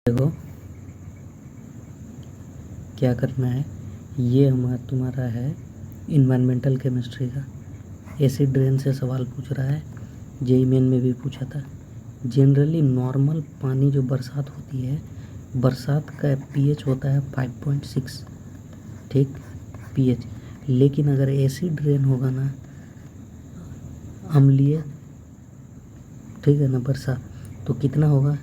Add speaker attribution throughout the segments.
Speaker 1: देखो क्या करना है। ये तुम्हारा है इन्वायरमेंटल केमिस्ट्री का एसिड रेन से सवाल पूछ रहा है। जेईई मेन में भी पूछा था। जनरली नॉर्मल पानी जो बरसात होती है, बरसात का पीएच होता है 5.6, ठीक, पीएच। लेकिन अगर एसिड रेन होगा ना, अम्लीय, ठीक है ना, बरसात, तो कितना होगा?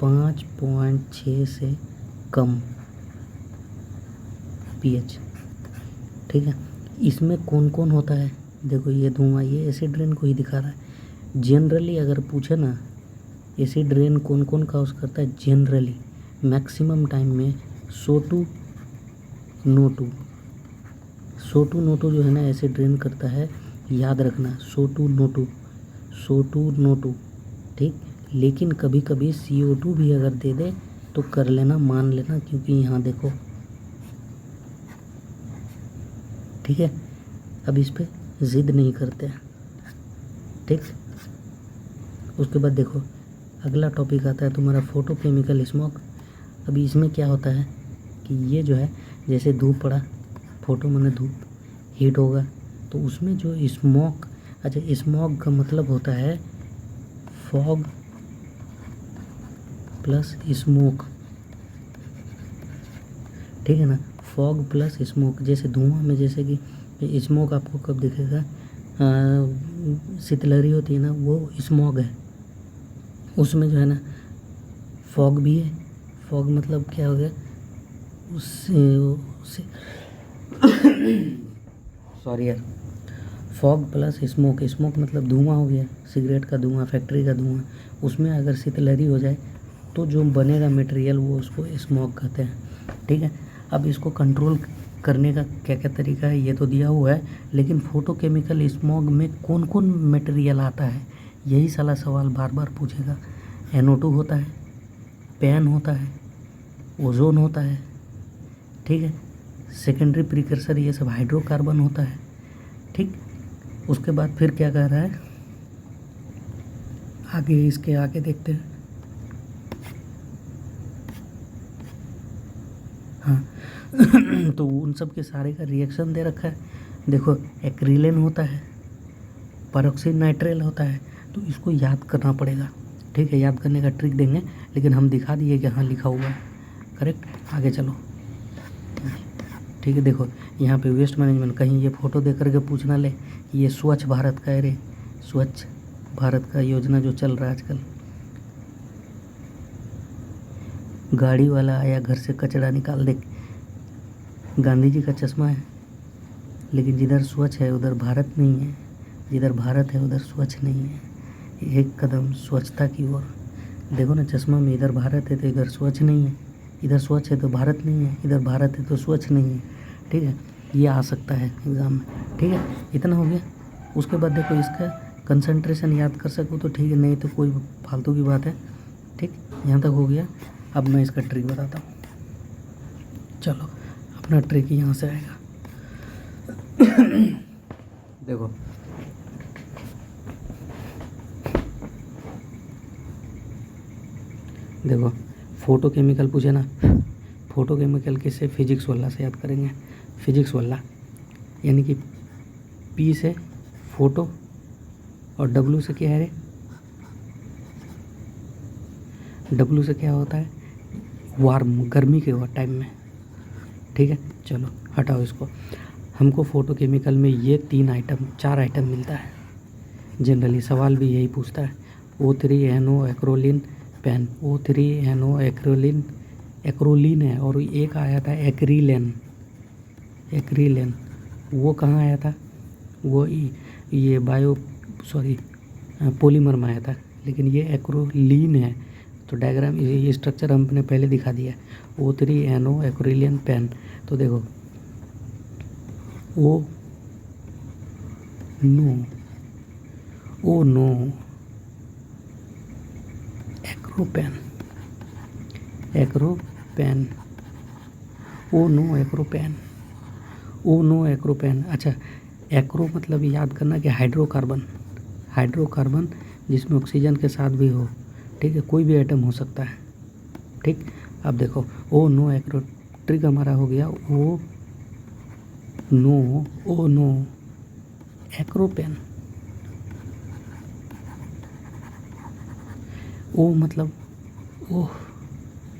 Speaker 1: 5.6 से कम पीएच, ठीक है। इसमें कौन कौन होता है? देखो ये धुआं, ये एसिड रेन को ही दिखा रहा है। जनरली अगर पूछे ना, एसिड रेन कौन कौन काउज करता है जनरली, मैक्सिमम टाइम में SO2 NO2, SO2 NO2 जो है ना एसिड रेन करता है, याद रखना, SO2 NO2, SO2 NO2, ठीक। लेकिन कभी कभी CO2 भी अगर दे दे तो कर लेना, मान लेना, क्योंकि यहाँ देखो, ठीक है। अब इस पे ज़िद नहीं करते हैं, ठीक। उसके बाद देखो अगला टॉपिक आता है तुम्हारा फोटोकेमिकल स्मोक। अभी इसमें क्या होता है कि ये जो है, जैसे धूप पड़ा, फोटो माने धूप, हीट होगा, तो उसमें जो स्मोक, अच्छा, स्मोक का मतलब होता है फॉग प्लस स्मोक, ठीक है ना, फॉग प्लस स्मोक। जैसे धुआं में, जैसे कि स्मोक आपको कब दिखेगा? शीतलहरी होती है ना, वो स्मॉग है। उसमें जो है ना फॉग भी है। फॉग मतलब क्या हो गया? उससे सॉरी यार, फॉग प्लस स्मोक, स्मोक मतलब धुआं हो गया, सिगरेट का धुआं, फैक्ट्री का धुआं। उसमें अगर शीतलहरी हो जाए तो जो बनेगा मटेरियल, वो उसको स्मोक कहते हैं, ठीक है। अब इसको कंट्रोल करने का क्या क्या तरीका है ये तो दिया हुआ है, लेकिन फोटोकेमिकल स्मॉग में कौन कौन मटेरियल आता है, यही साला सवाल बार बार पूछेगा। NO2 होता है, पैन होता है, ओजोन होता है, ठीक है, सेकेंडरी प्रिकर्सर ये सब हाइड्रोकार्बन होता है, ठीक। उसके बाद फिर क्या कह रहा है आगे, इसके आगे देखते हैं। हाँ तो उन सब के सारे का रिएक्शन दे रखा है। देखो एक्रिलेन होता है, परऑक्सीड नाइट्रेल होता है, तो इसको याद करना पड़ेगा, ठीक है। याद करने का ट्रिक देंगे, लेकिन हम दिखा दिए कि हाँ लिखा हुआ है, करेक्ट। आगे चलो, ठीक है। देखो यहाँ पे वेस्ट मैनेजमेंट, कहीं ये फ़ोटो दे करके पूछना ले, ये स्वच्छ भारत का है रे, स्वच्छ भारत का योजना जो चल रहा है आजकल। गाड़ी वाला आया, घर से कचरा निकाल दे, गांधी जी का चश्मा है, लेकिन जिधर स्वच्छ है उधर भारत नहीं है, जिधर भारत है उधर स्वच्छ नहीं है। एक कदम स्वच्छता की ओर। देखो ना, चश्मा में इधर भारत है तो इधर स्वच्छ नहीं है, इधर स्वच्छ है तो भारत नहीं है, इधर भारत है तो स्वच्छ नहीं है, ठीक है। ये आ सकता है एग्ज़ाम में, ठीक है। इतना हो गया। उसके बाद देखो इसका कंसंट्रेशन याद कर सको तो ठीक है, नहीं तो कोई फालतू की बात है, ठीक। यहाँ तक हो गया। अब मैं इसका ट्रिक बताता हूँ। चलो अपना ट्रिक यहाँ से आएगा। देखो देखो फोटोकेमिकल पूछे ना, फोटोकेमिकल किससे? फिजिक्स वाला से याद करेंगे। फिजिक्स वाला यानी कि P से फोटो और W से क्या है रे? W से क्या होता है? वार्म, गर्मी के टाइम में, ठीक है। चलो हटाओ इसको। हमको फोटोकेमिकल में ये 4 आइटम मिलता है। जनरली सवाल भी यही पूछता है। O3NO acrolein pen, O3NO acrolein है, और एक आया था एक्रीलेन, वो कहाँ आया था? वो ये पॉलीमर में आया था, लेकिन ये एक्रोलीन है। तो डायग्राम, ये स्ट्रक्चर हमने पहले दिखा दिया। O3NO एक्रोलिन पेन, तो देखो O नो एक्रोपेन, ओ नो एक्रोपेन। अच्छा, एक्रो मतलब याद करना कि हाइड्रोकार्बन जिसमें ऑक्सीजन के साथ भी हो, ठीक है। कोई भी आइटम हो सकता है, ठीक। अब देखो ओ नो एक्रो ट्रिक हमारा हो गया ओ नो एक्रोपेन। ओ मतलब ओह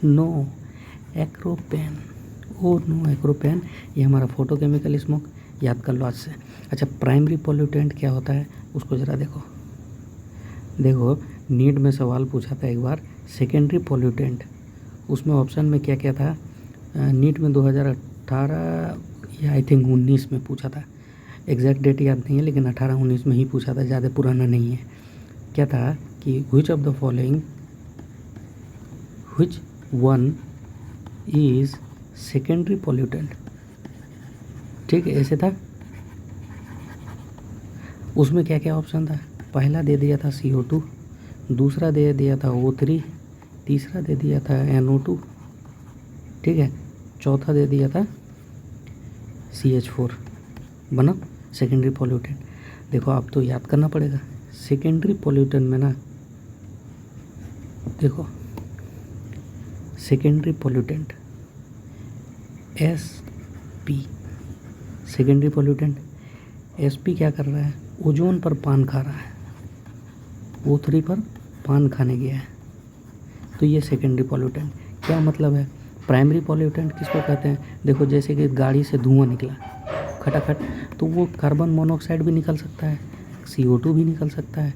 Speaker 1: नो एक्रोपेन, ओ नो एक्रोपेन, ये हमारा फोटोकेमिकल स्मोक, याद कर लो आज से। अच्छा, प्राइमरी पॉल्यूटेंट क्या होता है उसको ज़रा देखो। देखो नीट में सवाल पूछा था एक बार सेकेंडरी पॉल्यूटेंट, उसमें ऑप्शन में क्या क्या था, नीट में 2018 या आई थिंक 19 में पूछा था, एग्जैक्ट डेट याद नहीं है लेकिन 18-19 में ही पूछा था, ज़्यादा पुराना नहीं है। क्या था कि which of the following, which one is secondary pollutant, ठीक है, ऐसे था। उसमें क्या क्या ऑप्शन था, पहला दे दिया था CO2, दूसरा दे दिया था O3, तीसरा दे दिया था NO2, ठीक है, चौथा दे दिया था CH4, बना सेकेंडरी पॉल्यूटेंट। देखो आप तो याद करना पड़ेगा सेकेंडरी पॉल्यूटेंट में ना, देखो secondary pollutant SP, secondary pollutant SP क्या कर रहा है, ओजोन पर पान खा रहा है, O3 पर पान खाने गया है, तो ये सेकेंडरी पॉल्यूटेंट। क्या मतलब है, प्राइमरी पॉल्यूटेंट किसको कहते हैं, देखो जैसे कि गाड़ी से धुआं निकला खटाखट, तो वो कार्बन मोनोऑक्साइड भी निकल सकता है, CO2 भी निकल सकता है,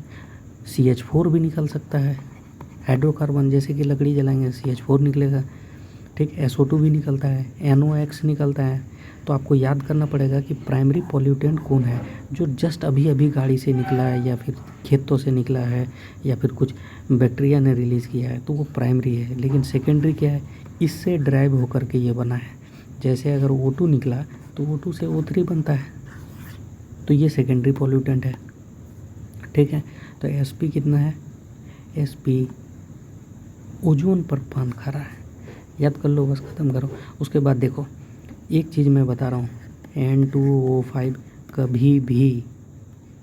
Speaker 1: CH4 भी निकल सकता है, हाइड्रोकार्बन जैसे कि लकड़ी जलाएंगे CH4 निकलेगा, ठीक, SO2 भी निकलता है, NOx निकलता है। तो आपको याद करना पड़ेगा कि प्राइमरी पॉल्यूटेंट कौन है, जो जस्ट अभी अभी गाड़ी से निकला है या फिर खेतों से निकला है या फिर कुछ बैक्टीरिया ने रिलीज़ किया है, तो वो प्राइमरी है। लेकिन सेकेंडरी क्या है, इससे ड्राइव होकर के ये बना है। जैसे अगर O2 निकला तो O2 से O3 बनता है, तो ये सेकेंडरी पॉल्यूटेंट है, ठीक है। तो SP कितना है, SP ओजोन पर पान खा रहा है, याद कर लो, बस ख़त्म करो। उसके बाद देखो एक चीज़ मैं बता रहा हूँ, N2O5 कभी भी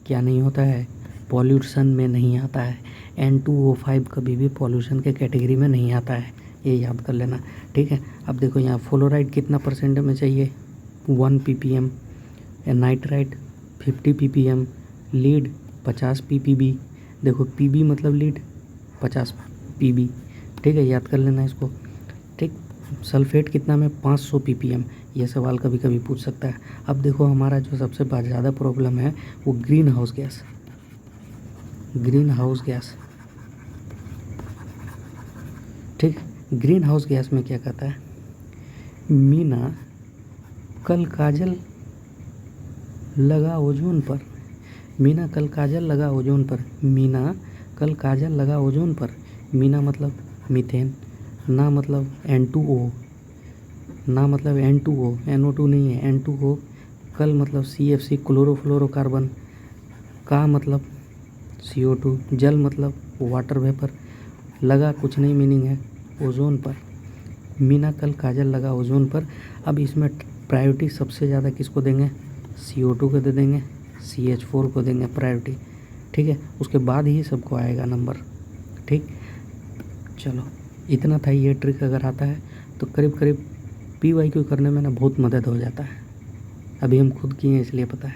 Speaker 1: क्या नहीं होता है, पॉल्यूशन में नहीं आता है। N2O5 कभी भी पॉल्यूशन के कैटेगरी में नहीं आता है, ये याद कर लेना, ठीक है। अब देखो यहाँ फ्लोराइड कितना परसेंट में चाहिए, 1 ppm, nitrite 50 ppm, lead 50 ppb, देखो PB मतलब लीड 50 PB, ठीक है, याद कर लेना इसको, ठीक। सल्फेट कितना में 500 ppm, ये सवाल कभी कभी पूछ सकता है। अब देखो हमारा जो सबसे ज़्यादा प्रॉब्लम है वो green house gas, green house gas, ठीक। ग्रीन हाउस गैस में क्या कहता है, मीना कल काजल लगा ओजोन पर, मीना कल काजल लगा ओजोन पर, मीना कल काजल लगा ओजोन पर, मीना मतलब मीथेन, ना मतलब N2O, ना मतलब N2O, NO2 नहीं है, N2O, कल मतलब CFC क्लोरोफ्लोरोकार्बन, का मतलब CO2, जल मतलब वाटर वेपर, लगा कुछ नहीं मीनिंग है, ओजोन पर, मीना कल काजल लगा ओजोन पर। अब इसमें प्रायोरिटी सबसे ज़्यादा किसको देंगे, CO2 को दे देंगे, CH4 को देंगे प्रायोरिटी, ठीक है। उसके बाद ही सबको आएगा नंबर, ठीक। चलो इतना था, ये ट्रिक अगर आता है तो करीब करीब PYQ करने में ना बहुत मदद हो जाता है। अभी हम खुद किए हैं इसलिए पता है।